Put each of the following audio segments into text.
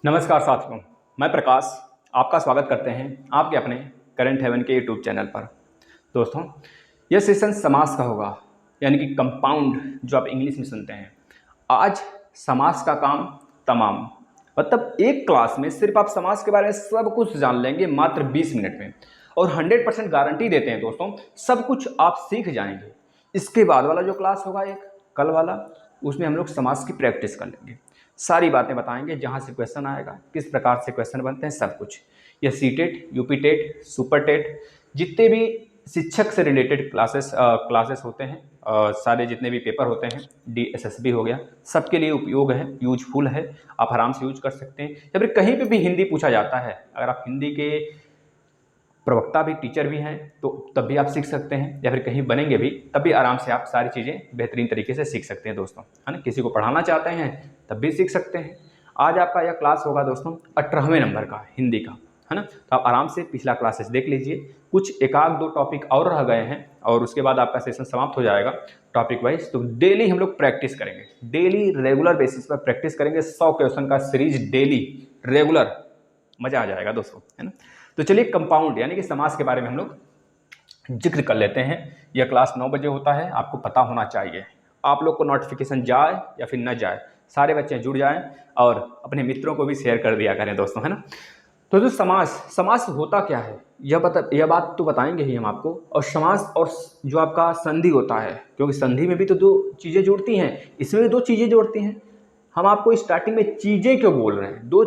नमस्कार साथियों, मैं प्रकाश आपका स्वागत करते हैं आपके अपने करंट हेवन के यूट्यूब चैनल पर। दोस्तों, यह सेशन समास का होगा, यानी कि कंपाउंड जो आप इंग्लिश में सुनते हैं। आज समास का काम तमाम, मतलब एक क्लास में सिर्फ आप समास के बारे में सब कुछ जान लेंगे मात्र 20 मिनट में, और 100% गारंटी देते हैं दोस्तों, सब कुछ आप सीख जाएंगे। इसके बाद वाला जो क्लास होगा एक कल वाला, उसमें हम लोग समास की प्रैक्टिस कर लेंगे। सारी बातें बताएंगे, जहाँ से क्वेश्चन आएगा, किस प्रकार से क्वेश्चन बनते हैं, सब कुछ। यह CTET, UP TET, super TET, जितने भी शिक्षक से रिलेटेड क्लासेस होते हैं, सारे जितने भी पेपर होते हैं, DSSB हो गया, सबके लिए उपयोग है, यूजफुल है। आप आराम से यूज कर सकते हैं। या फिर कहीं पे भी हिंदी पूछा जाता है, अगर आप हिंदी के प्रवक्ता भी, टीचर भी हैं, तो तब भी आप सीख सकते हैं, या फिर कहीं बनेंगे भी तब भी आराम से आप सारी चीज़ें बेहतरीन तरीके से सीख सकते हैं दोस्तों, है ना। किसी को पढ़ाना चाहते हैं तब भी सीख सकते हैं। आज आपका यह क्लास होगा दोस्तों 18वें नंबर का हिंदी का, है ना। तो आप आराम से पिछला क्लासेस देख लीजिए। कुछ एक आध दो टॉपिक और रह गए हैं और उसके बाद आपका सेशन समाप्त हो जाएगा टॉपिक वाइज। तो डेली हम लोग प्रैक्टिस करेंगे, डेली रेगुलर बेसिस पर प्रैक्टिस करेंगे। 100 क्वेश्चन का सीरीज डेली रेगुलर, मज़ा आ जाएगा दोस्तों, है ना। तो चलिए, कंपाउंड यानी कि समास के बारे में हम लोग जिक्र कर लेते हैं। यह क्लास 9 बजे होता है, आपको पता होना चाहिए। आप लोग को नोटिफिकेशन जाए या फिर न जाए, सारे बच्चे जुड़ जाएं और अपने मित्रों को भी शेयर कर दिया करें दोस्तों, है ना। तो जो समास होता क्या है, यह बात तो बताएंगे ही हम आपको। और समास और जो आपका संधि होता है, क्योंकि संधि में भी तो दो चीज़ें जुड़ती हैं, इसमें भी दो चीज़ें जोड़ती हैं। हम आपको स्टार्टिंग में चीज़ें क्यों बोल रहे हैं, दो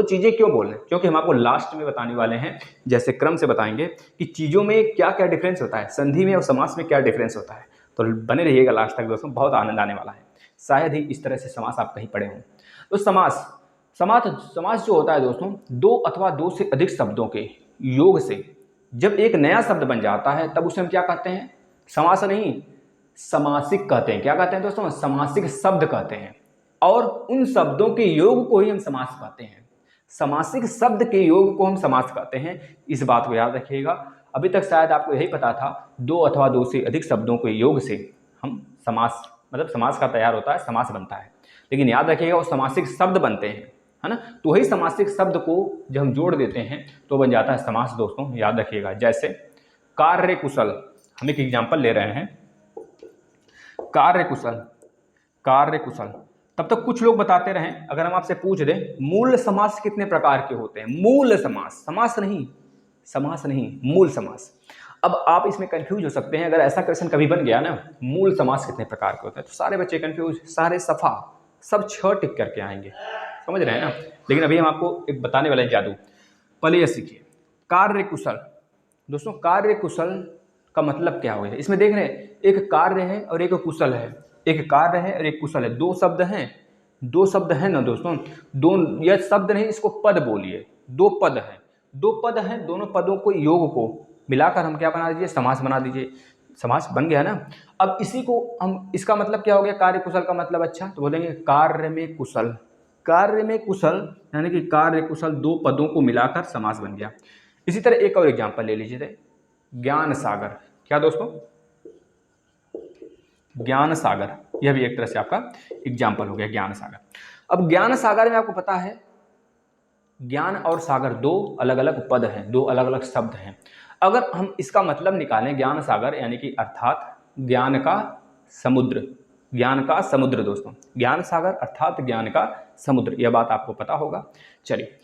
चीज़ें क्यों बोल रहे हैं, क्योंकि हम आपको लास्ट में बताने वाले हैं, जैसे क्रम से बताएंगे कि चीज़ों में क्या क्या डिफरेंस होता है, संधि में और समास में क्या डिफरेंस होता है। तो बने रहिएगा लास्ट तक दोस्तों, बहुत आनंद आने वाला है। शायद ही इस तरह से समास आप कहीं पढ़े हों। तो समास समास समास जो होता है दोस्तों, दो अथवा दो से अधिक शब्दों के योग से जब एक नया शब्द बन जाता है, तब उसे हम क्या कहते हैं, समास नहीं, समासिक कहते हैं। क्या कहते हैं दोस्तों, समासिक शब्द कहते हैं। और उन शब्दों के योग को ही हम समास कहते हैं। समासिक शब्द के योग को हम समास कहते हैं, इस बात को याद रखिएगा। अभी तक शायद आपको यही पता था, दो अथवा दो से अधिक शब्दों के योग से हम समास, मतलब समास का तैयार होता है, समास बनता है। लेकिन याद रखिएगा, वो समासिक शब्द बनते हैं, है ना। तो वही समासिक शब्द को जब हम जोड़ देते हैं तो बन जाता है समास दोस्तों, याद रखिएगा। जैसे कार्य कुशल, हम एक एग्जाम्पल ले रहे हैं, कार्य कुशल, कार्य कुशल। तब तक कुछ लोग बताते रहें, अगर हम आपसे पूछ दें मूल समास कितने प्रकार के होते हैं, मूल समास, समास नहीं, मूल समास। अब आप इसमें कंफ्यूज हो सकते हैं, अगर ऐसा क्वेश्चन कभी बन गया ना, मूल समास कितने प्रकार के होते हैं, तो सारे बच्चे कंफ्यूज, सारे सफा, सब 6 टिक करके आएंगे, समझ रहे हैं ना। लेकिन अभी हम आपको एक बताने वाले जादू, पहले यह सीखिए। कार्य कुशल दोस्तों, कार्य कुशल का मतलब क्या हो गया, इसमें देख रहे हैं, एक कार्य है और एक कुशल है, एक कार्य है और एक कुशल है, दो शब्द हैं ना दोस्तों। दो, यह शब्द नहीं, इसको पद बोलिए। दो पद हैं, दोनों पदों को, योग को मिलाकर हम क्या बना दीजिए, समास बना दीजिए। समास बन गया ना। अब इसी को हम, इसका मतलब क्या हो गया, कार्य कुशल का मतलब, अच्छा तो बोलेंगे कार्य में कुशल। कार्य में कुशल यानी कि कार्य कुशल, दो पदों को मिलाकर समास बन गया। इसी तरह एक और एग्जांपल ले लीजिए, ज्ञान सागर। क्या दोस्तों, ज्ञान सागर, यह भी एक तरह से आपका एग्जाम्पल हो गया, ज्ञान सागर। अब ज्ञान सागर में आपको पता है, ज्ञान और सागर दो अलग अलग पद हैं, दो अलग अलग शब्द हैं। अगर हम इसका मतलब निकालें, ज्ञान सागर यानी कि अर्थात ज्ञान का समुद्र, ज्ञान का समुद्र दोस्तों, ज्ञान सागर अर्थात ज्ञान का समुद्र, यह बात आपको पता होगा। चलिए,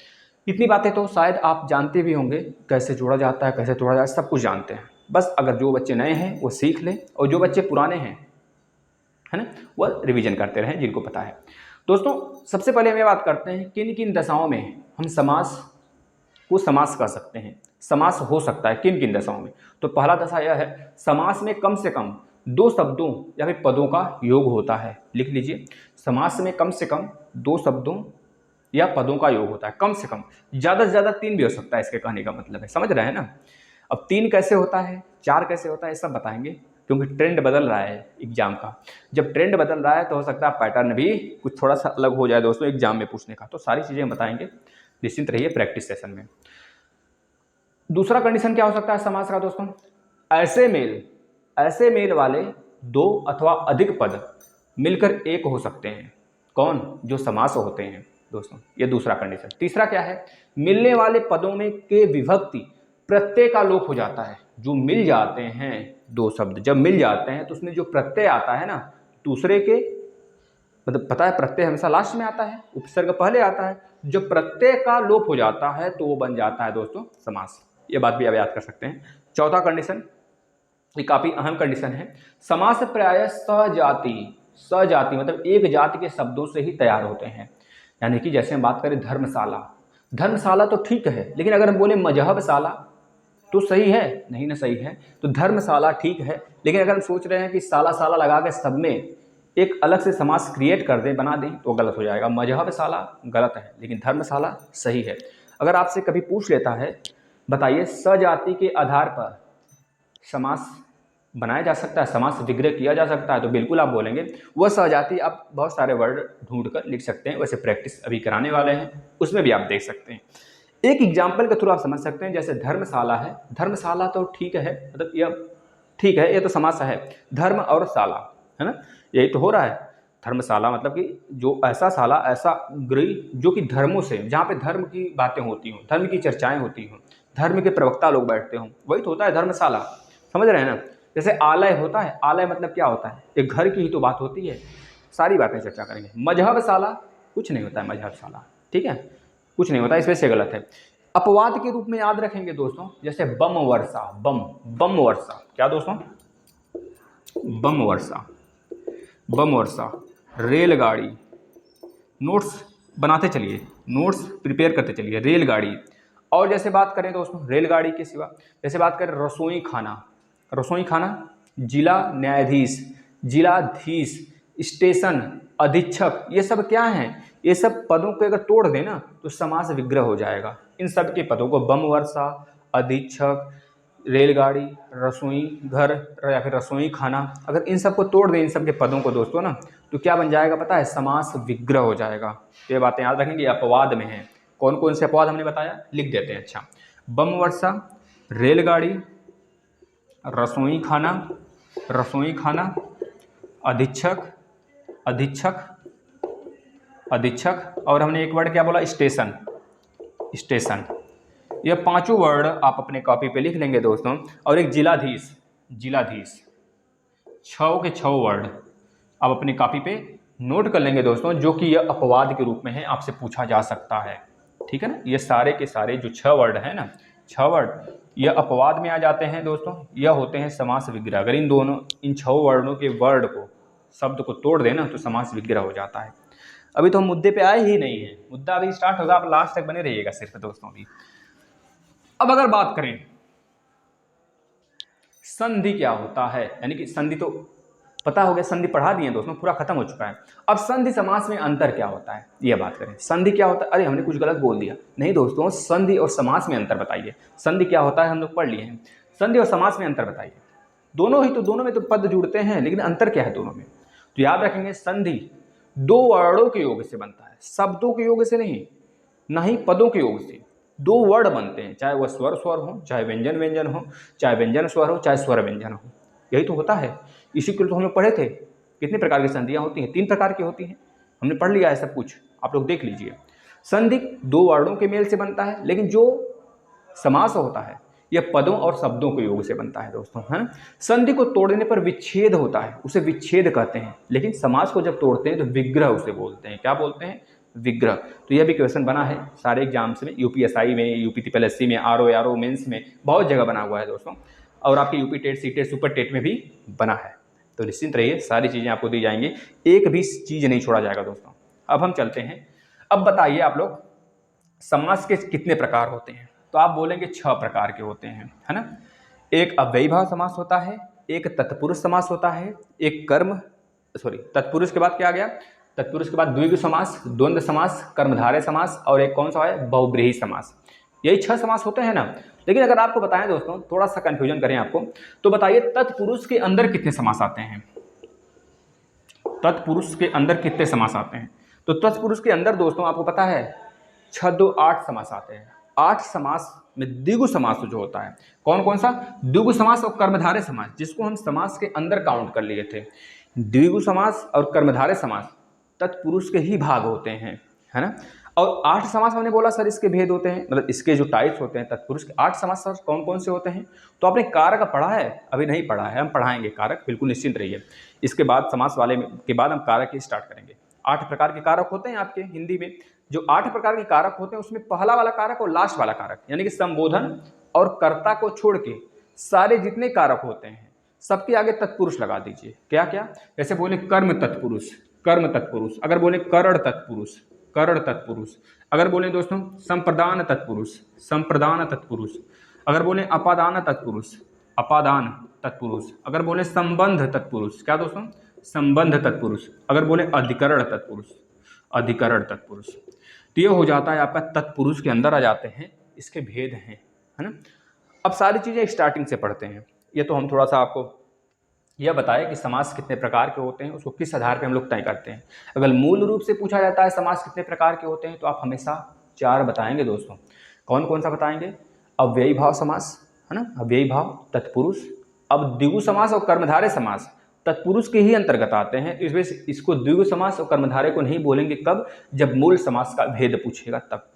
इतनी बातें तो शायद आप जानते भी होंगे, कैसे जोड़ा जाता है, कैसे तोड़ा जाता है, सब कुछ जानते हैं। बस अगर जो बच्चे नए हैं वो सीख लें, और जो बच्चे पुराने हैं, है ना, वह रिवीजन करते रहें, जिनको पता है। दोस्तों, सबसे पहले हम ये बात करते हैं, किन किन दशाओं में हम समास को समास कर सकते हैं, समास हो सकता है किन किन दशाओं में। तो पहला दशा यह है, समास में कम से कम दो शब्दों या फिर पदों का योग होता है। लिख लीजिए, समास में कम से कम दो शब्दों या पदों का योग होता है, कम से कम। ज़्यादा से ज़्यादा 3 भी हो सकता है, इसके कहने का मतलब है, समझ रहे हैं ना। अब 3 कैसे होता है, 4 कैसे होता है, सब बताएंगे, क्योंकि ट्रेंड बदल रहा है एग्जाम का। जब ट्रेंड बदल रहा है तो हो सकता है पैटर्न भी कुछ थोड़ा सा अलग हो जाए दोस्तों एग्जाम में पूछने का। तो सारी चीज़ें हम बताएंगे, निश्चिंत रहिए प्रैक्टिस सेशन में। दूसरा कंडीशन क्या हो सकता है समास का दोस्तों, ऐसे मेल वाले दो अथवा अधिक पद मिलकर एक हो सकते हैं। कौन, जो समास होते हैं, दोस्तों, ये दूसरा कंडीशन। तीसरा क्या है, मिलने वाले पदों में के विभक्ति प्रत्यय का लोप हो जाता है। जो मिल जाते हैं दो शब्द जब मिल जाते हैं तो उसमें जो प्रत्यय आता है ना दूसरे के, मतलब पता है प्रत्यय हमेशा लास्ट में आता है, उपसर्ग पहले आता है। जब प्रत्यय का लोप हो जाता है तो वो बन जाता है दोस्तों समास। ये बात भी आप याद कर सकते हैं। चौथा कंडीशन, ये काफी अहम कंडीशन है, समास प्रायः सजाति मतलब एक जाति के शब्दों से ही तैयार होते हैं। यानी कि जैसे हम बात करें धर्मशाला तो ठीक है, लेकिन अगर हम बोले मजहबशाला तो सही है नहीं ना, सही है। तो धर्मशाला ठीक है, लेकिन अगर हम सोच रहे हैं कि साला लगा के सब में एक अलग से समास क्रिएट कर दें, बना दें, तो गलत हो जाएगा। मजहबशाला गलत है, लेकिन धर्मशाला सही है। अगर आपसे कभी पूछ लेता है बताइए सजाति के आधार पर समास बनाया जा सकता है, समास विग्रह किया जा सकता है, तो बिल्कुल आप बोलेंगे वह सजाति। आप बहुत सारे वर्ड ढूंढ कर लिख सकते हैं, वैसे प्रैक्टिस अभी कराने वाले हैं, उसमें भी आप देख सकते हैं। एक एग्जाम्पल के थ्रू आप समझ सकते हैं, जैसे धर्मशाला है, धर्मशाला तो ठीक है, मतलब यह ठीक है, ये तो समास है, धर्म और शाला है ना, यही तो हो रहा है। धर्मशाला मतलब कि जो ऐसा शाला, ऐसा गृह जो कि धर्मों से, जहाँ पे धर्म की बातें होती हों, धर्म की चर्चाएं होती हों, धर्म के प्रवक्ता लोग बैठते हों, वही तो होता है धर्मशाला। समझ रहे हैं ना। जैसे आलय होता है, आलय मतलब क्या होता है, एक घर की ही तो बात होती है। सारी बातें चर्चा करेंगे। मजहबशाला कुछ नहीं होता है, मजहबशाला ठीक है, कुछ नहीं होता, इस वजह से गलत है। अपवाद के रूप में याद रखेंगे दोस्तों, जैसे बम वर्षा, बम वर्षा, क्या दोस्तों, बम वर्षा, रेलगाड़ी, नोट्स बनाते चलिए, नोट्स प्रिपेयर करते चलिए, रेलगाड़ी। और जैसे बात करें दोस्तों रेलगाड़ी के सिवा, जैसे बात करें रसोई खाना, जिला न्यायाधीश, जिलाधीश, स्टेशन, अधीक्षक, ये सब क्या हैं, ये सब पदों को अगर तोड़ देना तो समास विग्रह हो जाएगा। इन सब के पदों को बम वर्षा, अधीक्षक, रेलगाड़ी, रसोई घर या फिर रसोई खाना, अगर इन सब को तोड़ दें, इन सब के पदों को दोस्तों ना, तो क्या बन जाएगा पता है, समास विग्रह हो जाएगा। ये बातें याद रखेंगे, अपवाद में है। कौन कौन से अपवाद हमने बताया, लिख देते हैं। अच्छा, बम वर्षा, रेलगाड़ी, रसोई खाना, अधीक्षक, और हमने एक वर्ड क्या बोला, स्टेशन। ये पांचों वर्ड आप अपने कॉपी पे लिख लेंगे दोस्तों। और एक जिलाधीश, 6 वर्ड आप अपनी कॉपी पे नोट कर लेंगे दोस्तों, जो कि यह अपवाद के रूप में है, आपसे पूछा जा सकता है। ठीक है ना। ये सारे के सारे जो 6 वर्ड है ना, 6 वर्ड यह अपवाद में आ जाते हैं दोस्तों, यह होते हैं समास विग्रह। अगर इन 6 वर्डों के वर्ड को, शब्द को तोड़ देना तो समास विग्रह हो जाता है। अभी तो हम मुद्दे पे आए ही नहीं है, मुद्दा अभी स्टार्ट होगा, आप लास्ट तक बने रहिएगा सिर्फ दोस्तों। अभी अब अगर बात करें संधि क्या होता है, यानी कि संधि तो पता हो गया, संधि पढ़ा दिए दोस्तों, पूरा खत्म हो चुका है। अब संधि समास में अंतर क्या होता है, यह बात करें। संधि क्या होता है, अरे हमने कुछ गलत बोल दिया, नहीं दोस्तों, संधि और समास में अंतर बताइए। संधि क्या होता है हम लोग पढ़ लिए हैं, संधि और समास में अंतर बताइए। दोनों में तो पद जुड़ते हैं, लेकिन अंतर क्या है दोनों में, तो याद रखेंगे संधि 2 वर्णों के योग से बनता है, शब्दों के योग से नहीं, ना ही पदों के योग से। 2 वर्ड बनते हैं, चाहे वह स्वर हो, चाहे व्यंजन हो, चाहे व्यंजन स्वर हो, चाहे स्वर व्यंजन हो, यही तो होता है। इसी के लिए तो हम लोग पढ़े थे कितने प्रकार की संधियां होती हैं, 3 प्रकार की होती हैं, हमने पढ़ लिया है सब कुछ, आप लोग देख लीजिए। संधि 2 वर्डों के मेल से बनता है, लेकिन जो समास होता है यह पदों और शब्दों के योग से बनता है दोस्तों, है ना। संधि को तोड़ने पर विच्छेद होता है, उसे विच्छेद कहते हैं, लेकिन समास को जब तोड़ते हैं तो विग्रह उसे बोलते हैं। क्या बोलते हैं, विग्रह। तो यह भी क्वेश्चन बना है सारे एग्जाम्स में, यूपीएसआई में, यूपी ट्रिपल में, आरओ मेंस में, बहुत जगह बना हुआ है दोस्तों, और आपके UP TET, C TET, super TET में भी बना है। तो निश्चिंत रहिए, सारी चीज़ें आपको दी जाएंगी, एक भी चीज़ नहीं छोड़ा जाएगा दोस्तों। अब हम चलते हैं, अब बताइए आप लोग समास के कितने प्रकार होते हैं, तो आप बोलेंगे 6 प्रकार के होते हैं, है ना। एक अव्ययीभाव समास होता है, एक तत्पुरुष समास होता है, एक तत्पुरुष के बाद क्या आ गया, तत्पुरुष के बाद द्विगु समास, द्वंद्व समास, कर्मधारय समास, और एक कौन सा है, बहुब्रीहि समास। यही 6 समास होते हैं ना। लेकिन अगर आपको बताएं दोस्तों, थोड़ा सा कंफ्यूजन करें आपको, तो बताइए तत्पुरुष के अंदर कितने समास आते हैं, तत्पुरुष के अंदर कितने समास आते हैं। तो तत्पुरुष के अंदर दोस्तों आपको पता है 6 2 8 समास आते हैं। 8 समास में द्विगु समास जो होता है, कौन कौन सा, द्विगु समास और कर्मधारय समास, जिसको हम समास के अंदर काउंट कर लिए थे। द्विगु समास और कर्मधारय समास तत्पुरुष के ही भाग होते हैं। है ना। और 8 समास हमने बोला सर इसके भेद होते हैं, मतलब इसके जो टाइप्स होते हैं तत्पुरुष के 8 समास सर कौन कौन से होते हैं। तो आपने कारक पढ़ा है? अभी नहीं पढ़ा है, हम पढ़ाएंगे कारक, बिल्कुल निश्चिंत रहिए। इसके बाद समास वाले के बाद हम कारक ही स्टार्ट करेंगे। 8 प्रकार के कारक होते हैं आपके हिंदी में। जो 8 प्रकार के कारक होते हैं उसमें पहला वाला कारक और लास्ट वाला कारक, यानी कि संबोधन और कर्ता को छोड़ के सारे जितने कारक होते हैं सबके आगे तत्पुरुष लगा दीजिए। क्या क्या? जैसे बोले कर्म तत्पुरुष, कर्म तत्पुरुष। अगर बोले करण तत्पुरुष, करण तत्पुरुष। अगर बोले दोस्तों संप्रदान तत्पुरुष, संप्रदान तत्पुरुष। अगर बोले अपादान तत्पुरुष, अपादान तत्पुरुष। अगर बोले संबंध तत्पुरुष, क्या दोस्तों? संबंध तत्पुरुष। अगर बोले अधिकरण तत्पुरुष, अधिकरण तत्पुरुष। तो ये हो जाता है आपका तत्पुरुष के अंदर आ जाते हैं, इसके भेद हैं, है ना। अब सारी चीज़ें स्टार्टिंग से पढ़ते हैं। ये तो हम थोड़ा सा आपको यह बताएं कि समास कितने प्रकार के होते हैं, उसको किस आधार पे हम लोग तय करते हैं। अगर मूल रूप से पूछा जाता है समास कितने प्रकार के होते हैं तो आप हमेशा 4 बताएंगे दोस्तों। कौन कौन सा बताएंगे? अव्ययी भाव समास, है ना, अव्ययी भाव, तत्पुरुष। अब द्विगु समास और कर्मधारय समास तत्पुरुष के ही अंतर्गत आते हैं, इस वजह से इसको द्विगु समास और कर्मधारय को नहीं बोलेंगे। कब? जब मूल समास का भेद पूछेगा तब।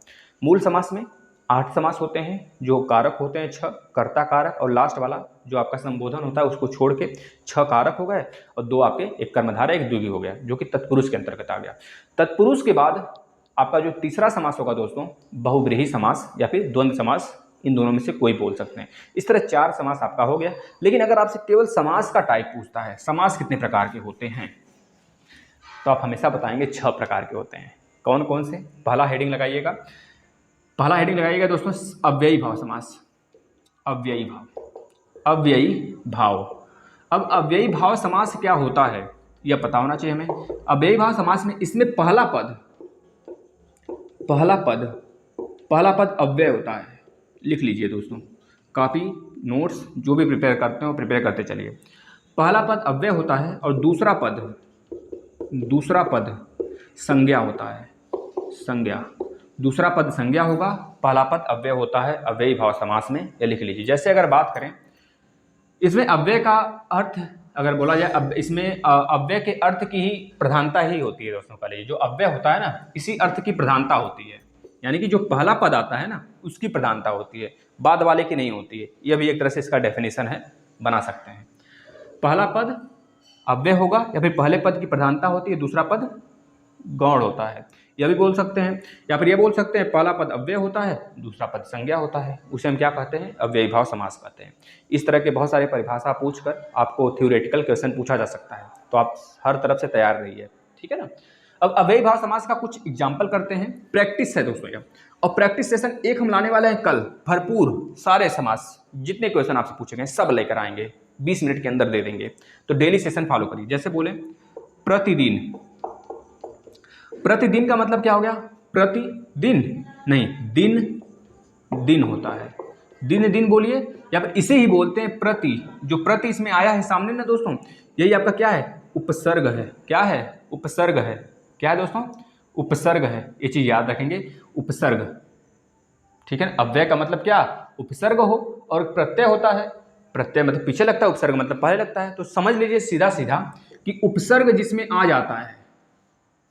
मूल समास में 8 समास होते हैं, जो कारक होते हैं 6, कर्ता कारक, और लास्ट वाला जो आपका संबोधन होता है उसको छोड़ के 6 कारक हो गए, और 2 आपके, एक कर्मधारय एक द्विगु हो गया, जो कि तत्पुरुष के अंतर्गत आ गया। तत्पुरुष के बाद आपका जो तीसरा समास होगा दोस्तों, बहुव्रीहि समास या फिर द्वंद्व समास, इन दोनों में से कोई बोल सकते हैं। इस तरह 4 समास आपका हो गया। लेकिन अगर आपसे केवल समास का टाइप पूछता है, समास कितने प्रकार के होते हैं, तो आप हमेशा बताएंगे 6 प्रकार के होते हैं। कौन कौन से? पहला हेडिंग लगाइएगा, पहला हेडिंग लगाइएगा दोस्तों, अव्ययी भाव समास। अव्ययी भाव, अव्ययी भाव। अब अव्ययी भाव समास क्या होता है यह पता होना चाहिए हमें। अव्ययी भाव समास में इसमें पहला पद, पहला पद, पहला पद अव्यय होता है। लिख लीजिए दोस्तों, कॉपी नोट्स जो भी प्रिपेयर करते हो प्रिपेयर करते चलिए। पहला पद अव्यय होता है और दूसरा पद, दूसरा पद संज्ञा होता है, संज्ञा। दूसरा पद संज्ञा होगा, पहला पद अव्यय होता है अव्ययी भाव समास में, ये लिख लीजिए। जैसे अगर बात करें इसमें अव्यय का अर्थ अगर बोला जाए, अब इसमें अव्यय के अर्थ की ही प्रधानता ही होती है दोस्तों। पहले जो अव्यय होता है ना, इसी अर्थ की प्रधानता होती है, यानी कि जो पहला पद आता है ना उसकी प्रधानता होती है, बाद वाले की नहीं होती है। यह भी एक तरह से इसका डेफिनेशन है, बना सकते हैं। पहला पद अव्यय होगा या फिर पहले पद की प्रधानता होती है, दूसरा पद गौण होता है, यह भी बोल सकते हैं। या फिर यह बोल सकते हैं पहला पद अव्यय होता है, दूसरा पद संज्ञा होता है, उसे हम क्या कहते हैं? अव्ययी भाव समास कहते हैं। इस तरह के बहुत सारे परिभाषा पूछकर आपको थ्योरेटिकल क्वेश्चन पूछा जा सकता है, तो आप हर तरफ से तैयार रहिए, ठीक है ना। अब अव्ययी भाव समास का कुछ एग्जाम्पल करते हैं, प्रैक्टिस है दोस्तों यह। और प्रैक्टिस सेशन 1 हम लाने वाले हैं कल, भरपूर सारे समास जितने क्वेश्चन आपसे पूछे गए सब लेकर आएंगे, 20 मिनट के अंदर दे देंगे। तो डेली सेशन फॉलो करिए। जैसे बोले प्रतिदिन, प्रतिदिन का मतलब क्या हो गया? प्रतिदिन नहीं, दिन दिन होता है, दिन दिन बोलिए, या फिर इसे ही बोलते हैं प्रति। जो प्रति इसमें आया है सामने ना दोस्तों, यही आपका क्या है? उपसर्ग है। क्या है? उपसर्ग है। क्या है दोस्तों? उपसर्ग है। ये चीज याद रखेंगे, उपसर्ग, ठीक है। अव्यय का मतलब क्या? उपसर्ग हो, और प्रत्यय होता है, प्रत्यय मतलब पीछे लगता है, उपसर्ग मतलब पहले लगता है। तो समझ लीजिए सीधा सीधा कि उपसर्ग जिसमें आ जाता है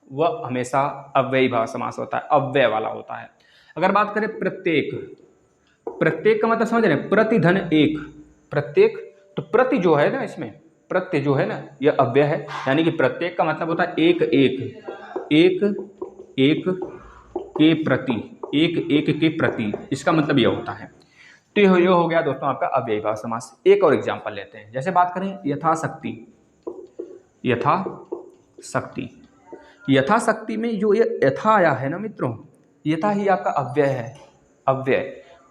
वह हमेशा अव्ययी भाव समास होता है, अव्यय वाला होता है। अगर बात करें प्रत्येक, प्रत्येक का मतलब समझ रहे हैं, प्रति धन एक, प्रत्येक। तो प्रति जो है ना, इसमें प्रत्यय जो है ना, यह अव्यय है, यानी कि प्रत्येक का मतलब होता है एक एक, एक एक के प्रति, एक एक के प्रति, इसका मतलब यह होता है। तो यह हो गया दोस्तों आपका अव्ययी भाव समास। एक और एग्जाम्पल लेते हैं, जैसे बात करें यथाशक्ति, यथाशक्ति। यथाशक्ति में जो ये यथा आया है ना मित्रों, यथा ही आपका अव्यय है, अव्यय।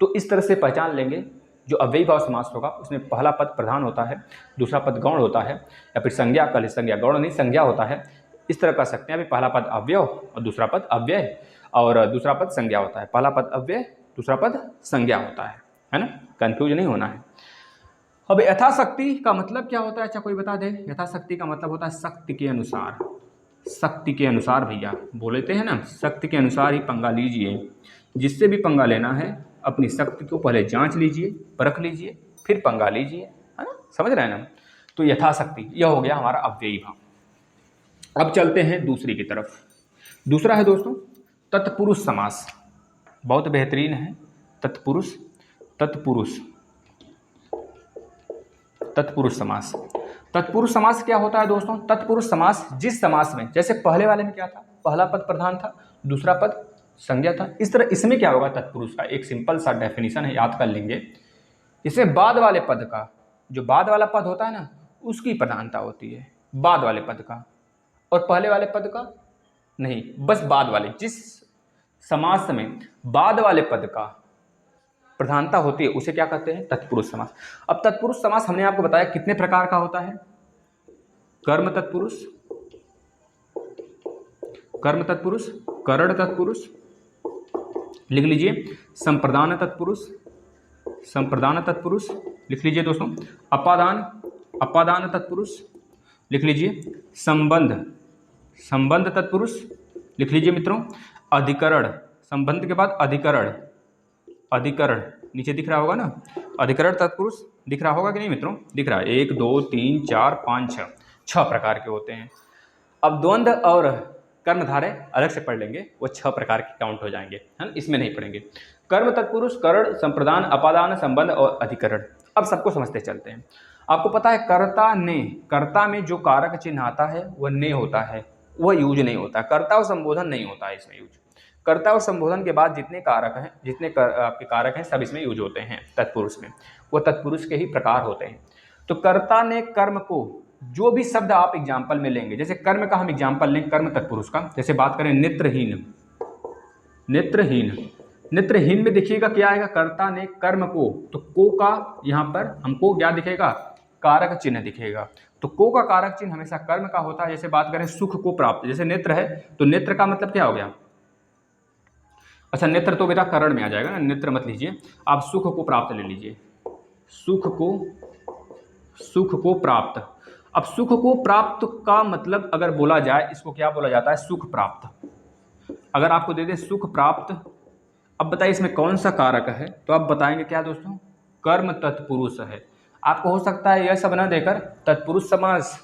तो इस तरह से पहचान लेंगे, जो अव्ययी भाव समास होगा उसमें पहला पद प्रधान होता है, दूसरा पद गौण होता है, या फिर संज्ञा, कल संज्ञा, गौण नहीं संज्ञा होता है। इस तरह कर सकते हैं, अभी पहला पद अव्यय और दूसरा पद अव्यय, और दूसरा पद संज्ञा होता है। पहला पद अव्यय, दूसरा पद संज्ञा होता है ना, कंफ्यूज नहीं होना है। अब यथाशक्ति का मतलब क्या होता है? अच्छा कोई बता दे। यथाशक्ति का मतलब होता है शक्ति के अनुसार, शक्ति के अनुसार भैया बोलते हैं ना, शक्ति के अनुसार ही पंगा लीजिए। जिससे भी पंगा लेना है अपनी शक्ति को पहले जांच लीजिए, परख लीजिए, फिर पंगा लीजिए, है ना, समझ रहे हैं ना। तो यथाशक्ति यह हो गया हमारा अव्ययी भाव। अब चलते हैं दूसरी की तरफ। दूसरा है दोस्तों तत्पुरुष समास बहुत बेहतरीन है। तत्पुरुष, तत्पुरुष, तत्पुरुष समास। तत्पुरुष समास क्या होता है दोस्तों? तत्पुरुष समास जिस समास में, जैसे पहले वाले में क्या था, पहला पद प्रधान था, दूसरा पद संज्ञा था, इस तरह इसमें क्या होगा तत्पुरुष का एक सिंपल सा डेफिनेशन है, याद कर लेंगे। इसमें बाद वाले पद का, जो बाद वाला पद होता है ना, उसकी प्रधानता होती है, बाद वाले पद का, और पहले वाले पद का नहीं, बस बाद वाले। जिस समास में बाद वाले पद का प्रधानता होती है उसे क्या कहते हैं? तत्पुरुष समास। अब तत्पुरुष समास हमने आपको बताया कितने प्रकार का होता है। कर्म तत्पुरुष, कर्म तत्पुरुष, करण तत्पुरुष, लिख लीजिए संप्रदान तत्पुरुष, संप्रदान तत्पुरुष, लिख लीजिए दोस्तों अपादान, अपादान तत्पुरुष, लिख लीजिए संबंध, संबंध तत्पुरुष, लिख लीजिए मित्रों अधिकरण, संबंध के बाद अधिकरण, अधिकरण नीचे दिख रहा होगा ना, अधिकरण तत्पुरुष दिख रहा होगा कि नहीं मित्रों? दिख रहा है। 1 2 3 4 5 6, 6 प्रकार के होते हैं। अब द्वंद्व और कर्मधारय अलग से पढ़ लेंगे, वो 6 प्रकार के काउंट हो जाएंगे, है ना, इसमें नहीं पढ़ेंगे। कर्म तत्पुरुष, करण, संप्रदान, अपादान, संबंध और अधिकरण। अब सबको समझते चलते हैं। आपको पता है कर्ता ने, कर्ता में जो कारक चिन्ह आता है वह ने होता है, वह यूज नहीं होता। कर्ता और संबोधन नहीं होता है इसमें यूज। कर्ता और संबोधन के बाद जितने कारक हैं, जितने आपके कारक हैं, सब इसमें यूज होते हैं तत्पुरुष में, वो तत्पुरुष के ही प्रकार होते हैं। तो कर्ता ने कर्म को, जो भी शब्द आप एग्जाम्पल में लेंगे, जैसे कर्म का हम एग्जाम्पल लें, कर्म तत्पुरुष का, जैसे बात करें नेत्रहीन, नेत्रहीन, नेत्रहीन में देखिएगा क्या आएगा, कर्ता ने कर्म को, तो को का यहाँ पर हमको क्या दिखेगा, कारक चिन्ह दिखेगा। तो को का कारक चिन्ह हमेशा कर्म का होता है। जैसे बात करें सुख को प्राप्त, जैसे नेत्र है तो नेत्र का मतलब क्या हो गया, अच्छा नेत्र तो बेटा करण में आ जाएगा ना, नेत्र मत लीजिए आप, सुख को प्राप्त ले लीजिए, सुख को, सुख को प्राप्त। अब सुख को प्राप्त का मतलब अगर बोला जाए, इसको क्या बोला जाता है, सुख प्राप्त। अगर आपको दे दे सुख प्राप्त, अब बताइए इसमें कौन सा कारक है, तो आप बताएंगे क्या दोस्तों, कर्म तत्पुरुष है। आपको हो सकता है यह सब न देकर तत्पुरुष समास,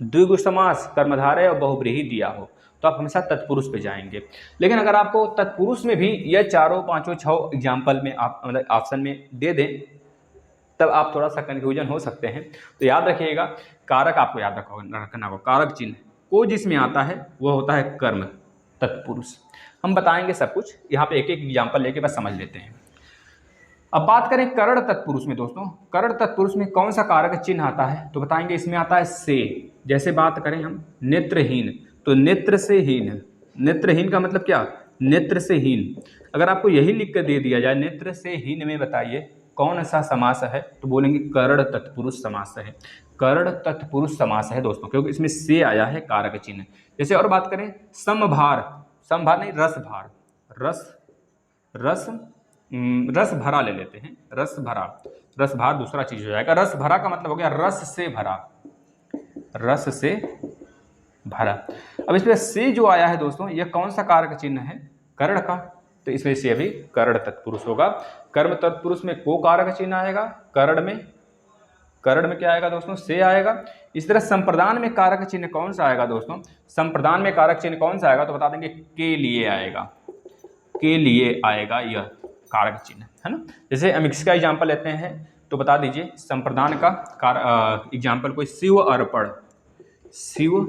द्विगु समास, कर्मधारय और बहुब्रीहि दिया हो, तो आप हमेशा तत्पुरुष पे जाएंगे। लेकिन अगर आपको तत्पुरुष में भी यह 4 5 6 एग्जाम्पल में आप मतलब ऑप्शन में दे दें, तब आप थोड़ा सा कन्फ्यूजन हो सकते हैं। तो याद रखिएगा, कारक आपको याद रखना होगा, कारक चिन्ह को जिसमें आता है वह होता है कर्म तत्पुरुष। हम बताएंगे सब कुछ, यहाँ पे एक एक एग्जाम्पल लेके बस समझ लेते हैं। अब बात करें करण तत्पुरुष में दोस्तों, करण तत्पुरुष में कौन सा कारक चिन्ह आता है, तो बताएंगे इसमें आता है से। जैसे बात करें हम नेत्रहीन, तो नेत्र से हीन, नेत्रहीन का मतलब क्या, नेत्र से हीन। अगर आपको यही लिख कर दे दिया जाए नेत्र से हीन में बताइए कौन सा समास है, तो बोलेंगे करण तत्पुरुष समास है, करण तत्पुरुष समास है दोस्तों, क्योंकि इसमें से आया है कारक चिन्ह। जैसे और बात करें समभार, समभार नहीं रसभार, रस, रस, रस भरा ले लेते हैं, रस भरा, रस भार दूसरा चीज हो जाएगा। रस भरा का मतलब हो गया रस से भरा, रस से भरा। अब इसमें से जो आया है दोस्तों, यह कौन सा कारक चिन्ह है, करण का, तो इसमें से अभी करण तत्पुरुष होगा। कर्म तत्पुरुष में को कारक चिन्ह आएगा, करण में, करण में क्या आएगा दोस्तों, से आएगा। इस तरह संप्रदान में कारक चिन्ह कौन सा आएगा दोस्तों, संप्रदान में कारक चिन्ह कौन सा आएगा, तो बता देंगे के लिए आएगा, के लिए आएगा यह कारक चिन्ह, है ना। जैसे हम इसका एग्जाम्पल लेते हैं, तो बता दीजिए संप्रदान का एग्जाम्पल कोई शिव अर्पण, शिव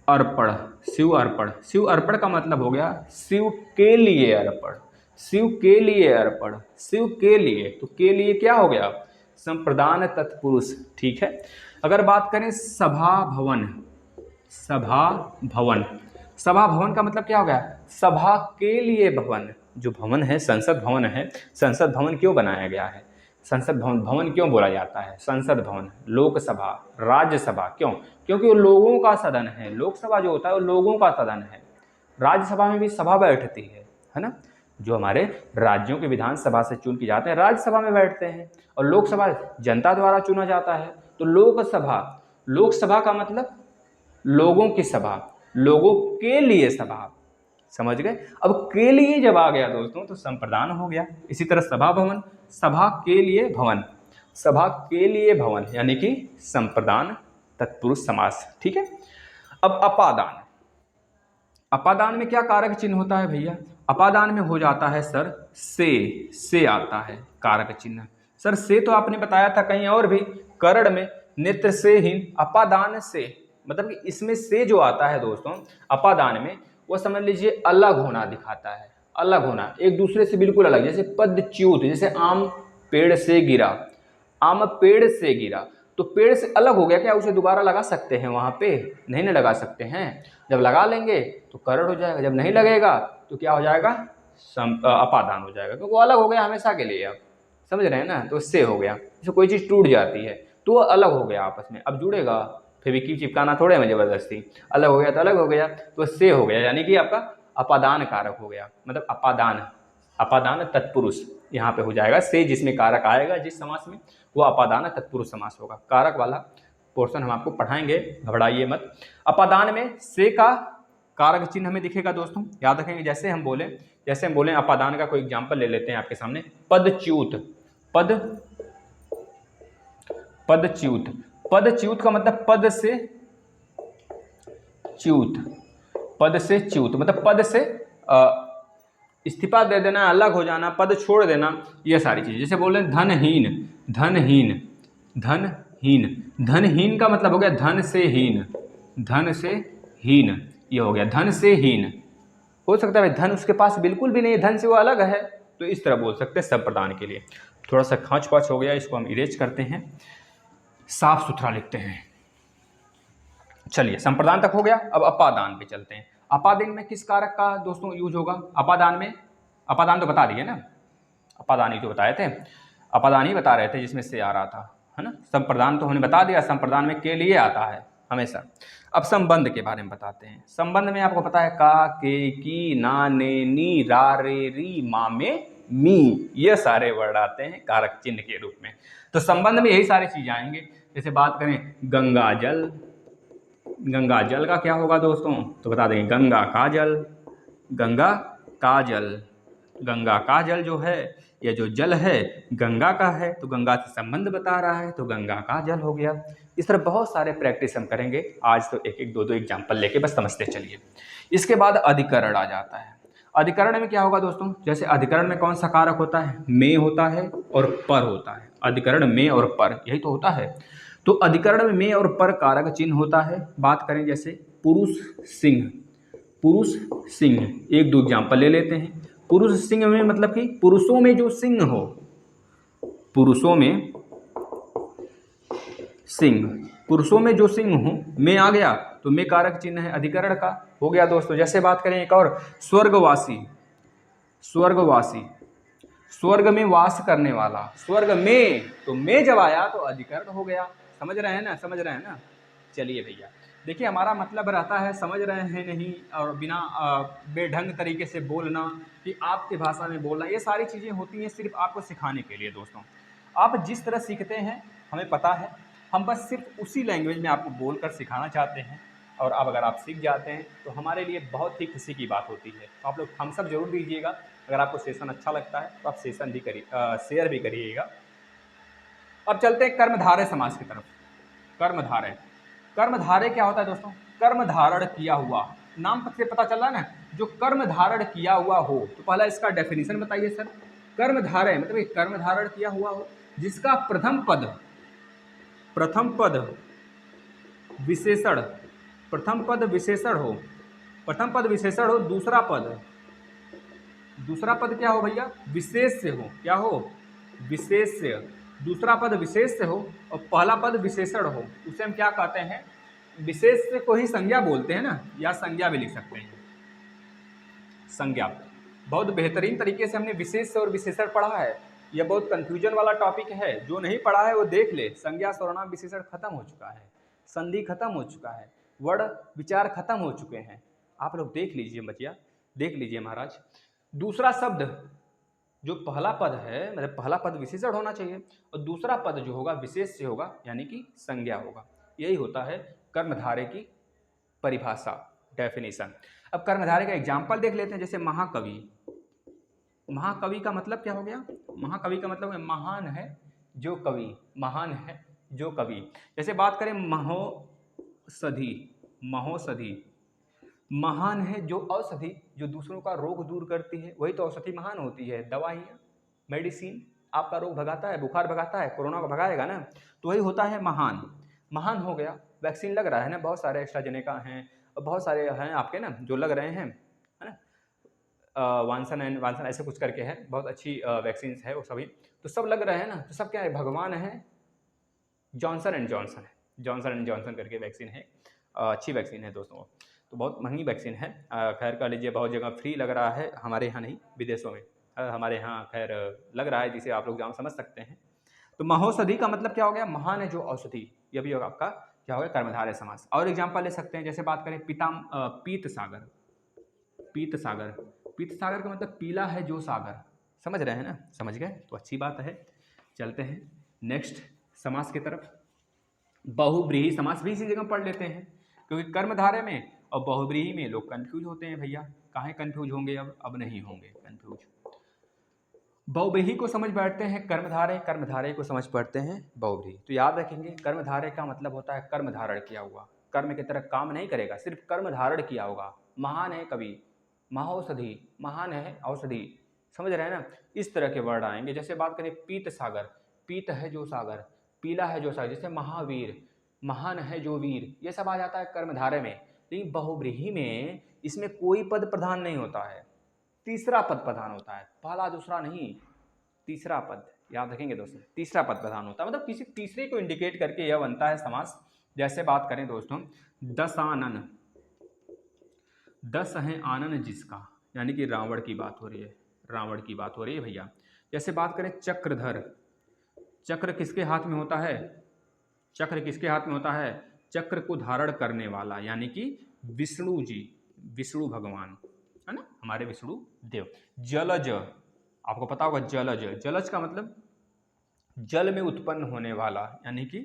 अर्पण, शिव अर्पण, शिव अर्पण का मतलब हो गया शिव के लिए अर्पण, शिव के लिए अर्पण, शिव के लिए, तो के लिए क्या हो गया, संप्रदान तत्पुरुष, ठीक है। अगर बात करें सभा भवन, सभा भवन, सभा भवन का मतलब क्या हो गया, सभा के लिए भवन। जो भवन है संसद भवन है, संसद भवन क्यों बनाया गया है, संसद भवन, भवन क्यों बोला जाता है, संसद भवन, लोकसभा, राज्यसभा, क्यों, क्योंकि वो लोगों का सदन है। लोकसभा जो होता है वो लोगों का सदन है। राज्यसभा में भी सभा बैठती है ना, जो हमारे राज्यों के विधानसभा से चुन के जाते हैं राज्यसभा में बैठते हैं, और लोकसभा जनता द्वारा चुना जाता है। तो लोकसभा, लोकसभा का मतलब लोगों की सभा, लोगों के लिए सभा, समझ गए। अब के लिए जब आ गया दोस्तों तो संप्रदान हो गया। इसी तरह सभा भवन, सभा के लिए भवन, सभा के लिए भवन, यानी कि संप्रदान तत्पुरुष समास, ठीक है। अब अपादान, अपादान में क्या कारक चिन्ह होता है भैया? अपादान में हो जाता है सर से आता है कारक चिन्ह। सर से तो आपने बताया था कहीं और भी, करण में नेत्र से हीन अपादान से, मतलब कि इसमें से जो आता है दोस्तों अपादान में, वो समझ लीजिए अलग होना दिखाता है, अलग होना, एक दूसरे से बिल्कुल अलग। जैसे पदच्युत, जैसे आम पेड़ से गिरा, आम पेड़ से गिरा, तो पेड़ से अलग हो गया, क्या उसे दोबारा लगा सकते हैं वहां पे? नहीं ना लगा सकते हैं। जब लगा लेंगे तो करण हो जाएगा, जब नहीं लगेगा तो क्या हो जाएगा? अपादान हो जाएगा, क्योंकि वो अलग हो गया हमेशा के लिए। अब समझ रहे हैं ना? तो उससे हो गया, जैसे कोई चीज़ टूट जाती है तो वो अलग हो गया आपस में, अब जुड़ेगा, फेविक्विक चिपकाना थोड़े में जबरदस्ती, अलग हो गया तो अलग हो गया, तो उससे हो गया, यानी कि आपका अपादान कारक हो गया। मतलब अपादान, अपादान तत्पुरुष यहाँ पे हो जाएगा। से जिसमें कारक आएगा जिस समास में, वो अपादान तत्पुरुष समास होगा। कारक वाला पोर्शन हम आपको पढ़ाएंगे, घबराइए मत। अपादान में से का कारक चिन्ह हमें दिखेगा दोस्तों, याद रखेंगे। जैसे हम बोले अपादान का कोई एग्जांपल ले लेते हैं आपके सामने, पदच्युत, पदच्युत, पदच्युत का मतलब पद से च्युत, पद से च्युत मतलब पद से इस्तीफा दे देना, अलग हो जाना, पद छोड़ देना, ये सारी चीज़। जैसे बोल रहे हैं धनहीन, धनहीन, धनहीन, धनहीन का मतलब हो गया धन से हीन, धन से हीन, ये हो गया धन से हीन। हो सकता है धन उसके पास बिल्कुल भी नहीं है, धन से वो अलग है, तो इस तरह बोल सकते हैं संप्रदान के लिए। थोड़ा सा खाँच पाँच हो गया, इसको हम इरेज करते हैं, साफ सुथरा लिखते हैं। चलिए संप्रदान तक हो गया, अब अपादान पे चलते हैं। अपादान में किस कारक का दोस्तों यूज होगा? अपादान में, अपादान तो बता दिए ना, अपादान ही तो बताए थे, अपादान ही बता रहे थे जिसमें से आ रहा था, है ना। संप्रदान तो हमने बता दिया, संप्रदान में के लिए आता है हमेशा। अब संबंध के बारे में बताते हैं। संबंध में आपको पता है का, के, की, ना, ने, नी, रा, रे, री, मा, में, मी, ये सारे वर्ड आते हैं कारक चिन्ह के रूप में। तो संबंध में यही सारी चीजें आएंगे। जैसे बात करें गंगा जल, गंगा जल का क्या होगा दोस्तों? तो बता देंगे गंगा का जल, गंगा का जल, गंगा का जल जो है, ये जो जल है गंगा का है, तो गंगा से संबंध बता रहा है, तो गंगा का जल हो गया। इस तरह बहुत सारे प्रैक्टिस हम करेंगे आज, तो एक एक दो दो एग्जाम्पल लेके बस समझते चलिए। इसके बाद अधिकरण आ जाता है। अधिकरण में क्या होगा दोस्तों? जैसे अधिकरण में कौन सा कारक होता है? में होता है और पर होता है। अधिकरण में और पर, यही तो होता है। तो अधिकरण में और पर कारक चिन्ह होता है। बात करें जैसे पुरुष सिंह, पुरुष सिंह, एक दो एग्जाम्पल ले लेते हैं। पुरुष सिंह में मतलब कि पुरुषों में जो सिंह हो, पुरुषों में सिंह, पुरुषों में जो सिंह हो, में आ गया तो में कारक चिन्ह है अधिकरण का, हो गया दोस्तों। जैसे बात करें एक और, स्वर्गवासी, स्वर्गवासी, स्वर्ग में वास करने वाला, स्वर्ग में, तो में जब आया तो अधिकरण हो गया। समझ रहे हैं ना, समझ रहे हैं ना। चलिए भैया देखिए, हमारा मतलब रहता है समझ रहे हैं नहीं, और बिना बेढंग तरीके से बोलना, कि आपकी भाषा में बोलना, ये सारी चीज़ें होती हैं सिर्फ आपको सिखाने के लिए दोस्तों। आप जिस तरह सीखते हैं हमें पता है, हम बस सिर्फ उसी लैंग्वेज में आपको बोलकर सिखाना चाहते हैं, और अब अगर आप सीख जाते हैं तो हमारे लिए बहुत ही खुशी की बात होती है। तो आप लोग थम्स अप जरूर दीजिएगा, अगर आपको सेशन अच्छा लगता है तो आप सेशन भी करिए, शेयर भी करिएगा। अब चलते हैं कर्मधारय समास की तरफ। कर्मधारय, कर्मधारय क्या होता है दोस्तों? कर्म धारण किया हुआ, नाम से पता चल रहा है ना, जो कर्म धारण किया हुआ हो। तो पहला इसका डेफिनेशन बताइए सर। कर्म धारय मतलब कर्म धारण किया हुआ हो जिसका प्रथम पद, प्रथम पद विशेषण, प्रथम पद विशेषण हो, प्रथम पद विशेषण हो, दूसरा पद, दूसरा पद क्या हो भैया? विशेष से हो। क्या हो? विशेष से। दूसरा पद विशेष से हो और पहला पद विशेषण हो, उसे हम क्या कहते हैं? विशेष से को ही संज्ञा बोलते हैं ना, या संज्ञा भी लिख सकते हैं। संज्ञा, बहुत बेहतरीन तरीके से हमने विशेष से और विशेषण पढ़ा है। यह बहुत कंफ्यूजन वाला टॉपिक है, जो नहीं पढ़ा है वो देख ले। संज्ञा सर्वनाम विशेषण खत्म हो चुका है, संधि खत्म हो चुका है, वर्ण विचार खत्म हो चुके हैं। आप लोग देख लीजिए बचिया, देख लीजिए महाराज। दूसरा शब्द, जो पहला पद है, मतलब पहला पद विशेषण होना चाहिए और दूसरा पद जो होगा विशेष से होगा, यानी कि संज्ञा होगा। यही होता है कर्मधारय की परिभाषा, डेफिनेशन। अब कर्मधारय का एग्जाम्पल देख लेते हैं। जैसे महाकवि, महाकवि का मतलब क्या हो गया? महाकवि का मतलब महान है जो कवि, महान है जो कवि। जैसे बात करें महोषधि, महोषधि, महान है जो औषधि जो दूसरों का रोग दूर करती है, वही तो औषधि महान होती है। दवाइयाँ, मेडिसिन आपका रोग भगाता है, बुखार भगाता है, कोरोना को भगाएगा ना, तो वही होता है महान। महान हो गया। वैक्सीन लग रहा है ना, बहुत सारे एस्ट्राजेनेका हैं और बहुत सारे हैं आपके ना जो लग रहे हैं, है ना। वानसन ऐसे कुछ करके है, बहुत अच्छी वैक्सीन है वो सभी, तो सब लग रहे हैं ना, तो सब क्या है, भगवान है। जॉनसन एंड जॉनसन है, जॉनसन एंड जॉनसन करके वैक्सीन है, अच्छी वैक्सीन है दोस्तों। तो बहुत महंगी वैक्सीन है, खैर कह लीजिए बहुत जगह फ्री लग रहा है, हमारे यहाँ नहीं, विदेशों में। हमारे यहाँ खैर लग रहा है, जिसे आप लोग जान समझ सकते हैं। तो महौषधि का मतलब क्या हो गया, महान है जो औषधि, ये भी होगा आपका क्या हो गया, कर्मधारय समास। और एग्जाम्पल ले सकते हैं, जैसे बात करें पीत सागर। पीत सागर, पीत सागर का मतलब पीला है जो सागर, समझ रहे हैं ना, समझ गए तो अच्छी बात है। चलते हैं नेक्स्ट समास की तरफ। बहुब्रीही समास भी इसी जगह पढ़ लेते हैं, क्योंकि कर्मधारय में और बहुब्रीही में लोग कंफ्यूज होते हैं भैया। काहे कंफ्यूज होंगे, अब नहीं होंगे कंफ्यूज। बहुब्रीही को समझ बैठते हैं कर्मधारय, कर्मधारय को समझ बैठते हैं बहुब्रीही। तो याद रखेंगे, कर्मधारय का मतलब होता है कर्म धारण किया हुआ, कर्म की तरह काम नहीं करेगा, सिर्फ कर्म धारण किया होगा। महान है कवि, महौषधि, महान है औषधि, समझ रहे हैं ना, इस तरह के वर्ड आएंगे। जैसे बात करें पीत सागर, पीत है जो सागर, पीला है जो सागर, जैसे महावीर, महान है जो वीर, ये सब आ जाता है कर्मधारय में। लेकिन बहुब्रीही में इसमें कोई पद प्रधान नहीं होता है, तीसरा पद प्रधान होता है, पहला दूसरा नहीं, तीसरा पद। याद रखेंगे दोस्तों, तीसरा पद प्रधान होता है, मतलब किसी तीसरे को इंडिकेट करके यह बनता है समास। जैसे बात करें दोस्तों, दशानन, दस है आनन जिसका, यानी कि रावण की बात हो रही है, रावण की बात हो रही है भैया। जैसे बात करें चक्रधर, चक्र किसके हाथ में होता है, चक्र किसके हाथ में होता है, चक्र को धारण करने वाला, यानी कि विष्णु जी, विष्णु भगवान, है ना, हमारे विष्णु देव। जलज, आपको पता होगा जलज, जलज का मतलब जल में उत्पन्न होने वाला, यानी कि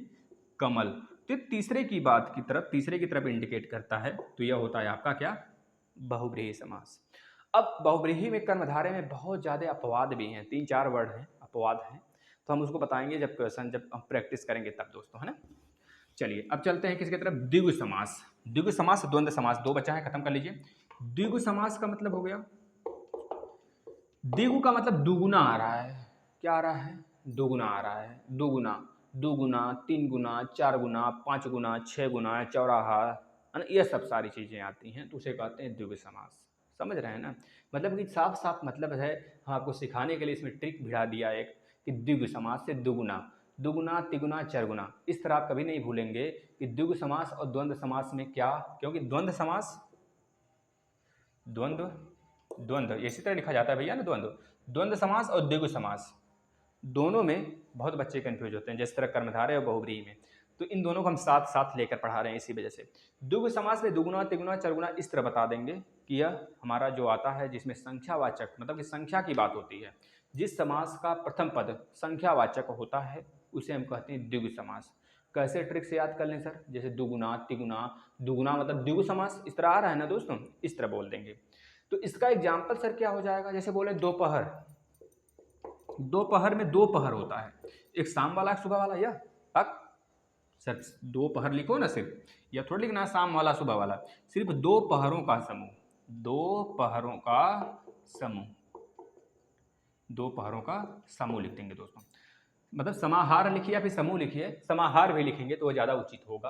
कमल। तो तीसरे की बात की तरफ, तीसरे की तरफ इंडिकेट करता है, तो यह होता है आपका क्या, बहुब्रीही समास। अब बहुब्रीही में कर्मधारय में बहुत ज़्यादा अपवाद भी हैं, 3-4 वर्ड हैं अपवाद हैं, तो हम उसको बताएंगे जब क्वेश्चन, जब हम प्रैक्टिस करेंगे तब दोस्तों, है ना। चलिए अब चलते हैं किसकी तरफ, द्विगु समास। द्विगु समास, द्वंद्व समास, दो बचा है, खत्म कर लीजिए। द्विगु समास का मतलब हो गया, द्विगु का मतलब दुगुना आ रहा है, क्या आ रहा है, दुगुना आ रहा है, दुगुना, दुगुना, 3 गुना, 4 गुना, 5 गुना, 6 गुना, चौराहा, है ना, ये सब सारी चीज़ें आती हैं, तो उसे कहते हैं द्विगु समास। समझ रहे हैं ना, मतलब कि साफ साफ मतलब है, हम आपको सिखाने के लिए इसमें ट्रिक भिड़ा दिया एक, कि द्विगु समास से दुगुना, दुगुना, तिगुना, चरगुना, इस तरह आप कभी नहीं भूलेंगे कि द्विगु समास और द्वंद्व समास में क्या, क्योंकि द्वंद्व समास, द्वंद्व, द्वंद्व इसी तरह लिखा जाता है भैया ना, द्वंद्व, द्वंद्व समास और द्विगु समास, दोनों में बहुत बच्चे कंफ्यूज होते हैं, जिस तरह कर्मधारय और बहुब्रीही में। तो इन दोनों को हम साथ साथ लेकर पढ़ा रहे हैं, इसी वजह से। द्विगु समास में दुगुना, तिगुना, चरगुना इस तरह बता देंगे कि यह हमारा जो आता है, जिसमें संख्यावाचक, मतलब कि संख्या की बात होती है, जिस समास का प्रथम पद संख्यावाचक होता है, उसे हम कहते हैं द्विगु समास। कैसे ट्रिक से याद कर लें सर, जैसे दुगुना, तिगुना, दुगुना मतलब द्विगु समास, इस तरह आ रहा है ना दोस्तों, इस तरह बोल देंगे। तो इसका एग्जाम्पल सर क्या हो जाएगा, जैसे बोले दोपहर, दोपहर में दो पहर होता है, एक शाम वाला एक सुबह वाला, या तक सर दोपहर लिखो ना सिर्फ, या थोड़ा लिखना शाम वाला सुबह वाला, सिर्फ दो पहरों का समूह, दो पहरों का समूह, दो पहरों का समूह लिख देंगे दोस्तों। मतलब समाहार लिखिए या फिर समूह लिखिए, समाहार भी लिखेंगे तो वो ज़्यादा उचित होगा।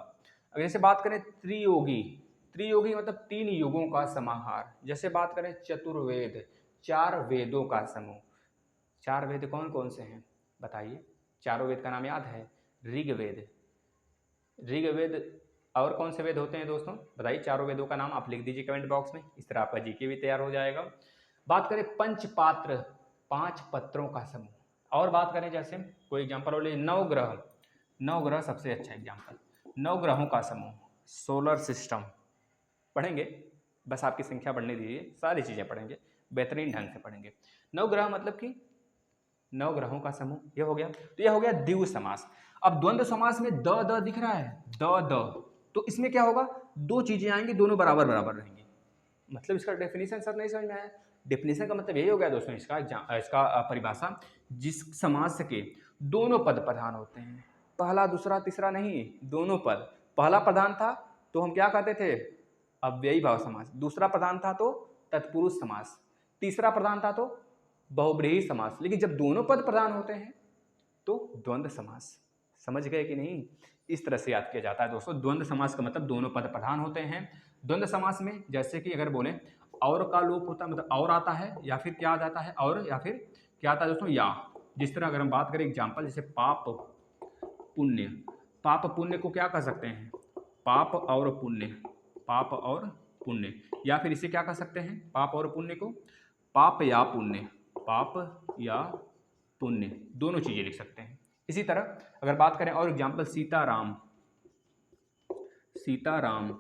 अगर जैसे बात करें त्रियोगी, त्रियोगी मतलब 3 युगों का समाहार। जैसे बात करें चतुर्वेद, 4 वेदों का समूह। 4 वेद कौन कौन से हैं बताइए, चारों वेद का नाम याद है, ऋग्वेद, ऋग्वेद, और कौन से वेद होते हैं दोस्तों बताइए, चारों वेदों का नाम आप लिख दीजिए कमेंट बॉक्स में, इस तरह आपका जीके भी तैयार हो जाएगा। बात करें पंचपात्र, 5 पत्रों का समूह। और बात करें जैसे कोई एग्जाम्पल हो लीजिए, नवग्रह, नवग्रह सबसे अच्छा एग्जाम्पल, नवग्रहों का समूह, सोलर सिस्टम पढ़ेंगे, बस आपकी संख्या बढ़ने दीजिए, सारी चीज़ें पढ़ेंगे, बेहतरीन ढंग से पढ़ेंगे। नवग्रह मतलब कि 9 ग्रहों का समूह, ये हो गया। तो यह हो गया द्विगु समास। अब द्वंद्व समास में द दिख रहा है, द, तो इसमें क्या होगा, 2 चीजें आएंगी, दोनों बराबर बराबर रहेंगी। मतलब इसका डेफिनेशन सर नहीं समझ में आया। डेफिनेशन का मतलब यही हो गया दोस्तों, इसका परिभाषा, जिस समास के दोनों पद प्रधान होते हैं, पहला दूसरा तीसरा नहीं, दोनों पद। पहला प्रधान था तो हम क्या कहते थे, अव्ययी भाव समास, दूसरा प्रधान था तो तत्पुरुष समास, तीसरा प्रधान था तो बहुब्रीहि समास, लेकिन जब दोनों पद प्रधान होते हैं तो द्वंद्व समास। समझ गए कि नहीं? इस तरह से याद किया जाता है दोस्तों। द्वंद्व समास का मतलब दोनों पद प्रधान होते हैं। द्वंद्व समास में जैसे कि अगर बोले और का लोप होता है, मतलब और आता है या फिर क्या आ जाता है, और या फिर क्या आता है दोस्तों, या। जिस तरह अगर हम बात करें एग्जाम्पल, जैसे पाप पुण्य, पाप पुण्य को क्या कर सकते हैं, पाप और पुण्य, पाप और पुण्य, या फिर इसे क्या कर सकते हैं, पाप और पुण्य को पाप या पुण्य, पाप या पुण्य, दोनों चीजें लिख सकते हैं। इसी तरह अगर बात करें और एग्जाम्पल, सीताराम, सीताराम,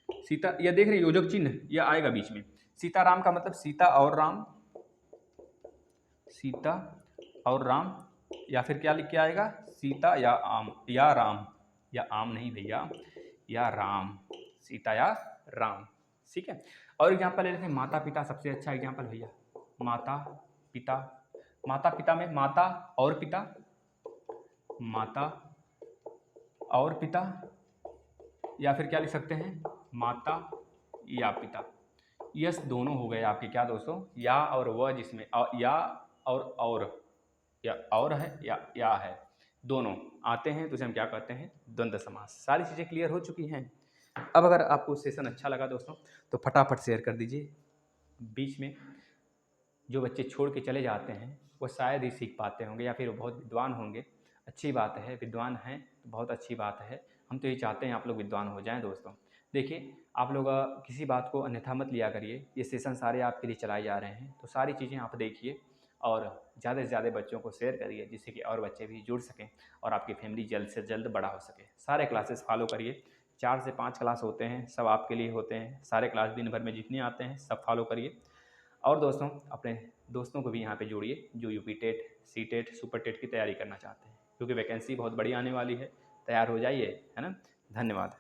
सीता, यह देख रहे हैं योजक चिन्ह यह आएगा बीच में। सीताराम का मतलब सीता और राम, सीता और राम, या फिर क्या लिख के आएगा, सीता या आम, या राम, या आम नहीं भैया, या राम, सीता या राम। ठीक है। और एग्जाम्पल ले लेते हैं माता पिता, सबसे अच्छा एग्जाम्पल भैया, माता पिता। माता पिता में माता और पिता, माता और पिता, या फिर क्या लिख सकते हैं, माता या पिता। यस, दोनों हो गए आपके क्या दोस्तों, या और वह, जिसमें या और या और है या है, दोनों आते हैं तो उसे हम क्या कहते हैं, द्वंद्व समास। सारी चीज़ें क्लियर हो चुकी हैं। अब अगर आपको सेशन अच्छा लगा दोस्तों तो फटाफट शेयर कर दीजिए। बीच में जो बच्चे छोड़ के चले जाते हैं वो शायद ही सीख पाते होंगे, या फिर वो बहुत विद्वान होंगे। अच्छी बात है, विद्वान हैं तो बहुत अच्छी बात है। हम तो ये चाहते हैं आप लोग विद्वान हो जाएं दोस्तों। देखिए, आप लोग किसी बात को अन्यथा मत लिया करिए। ये सेशन सारे आपके लिए चलाए जा रहे हैं, तो सारी चीज़ें आप देखिए और ज़्यादा से ज़्यादा बच्चों को शेयर करिए, जिससे कि और बच्चे भी जुड़ सकें और आपकी फैमिली जल्द से जल्द बड़ा हो सके। सारे क्लासेस फॉलो करिए, 4 से 5 क्लास होते हैं, सब आपके लिए होते हैं। सारे क्लास दिन भर में जितने आते हैं सब फॉलो करिए। और दोस्तों, अपने दोस्तों को भी यहाँ पे जोड़िए जो UP TET, C TET, super TET की तैयारी करना चाहते हैं, क्योंकि वैकेंसी बहुत बड़ी आने वाली है। तैयार हो जाइए, है ना। धन्यवाद।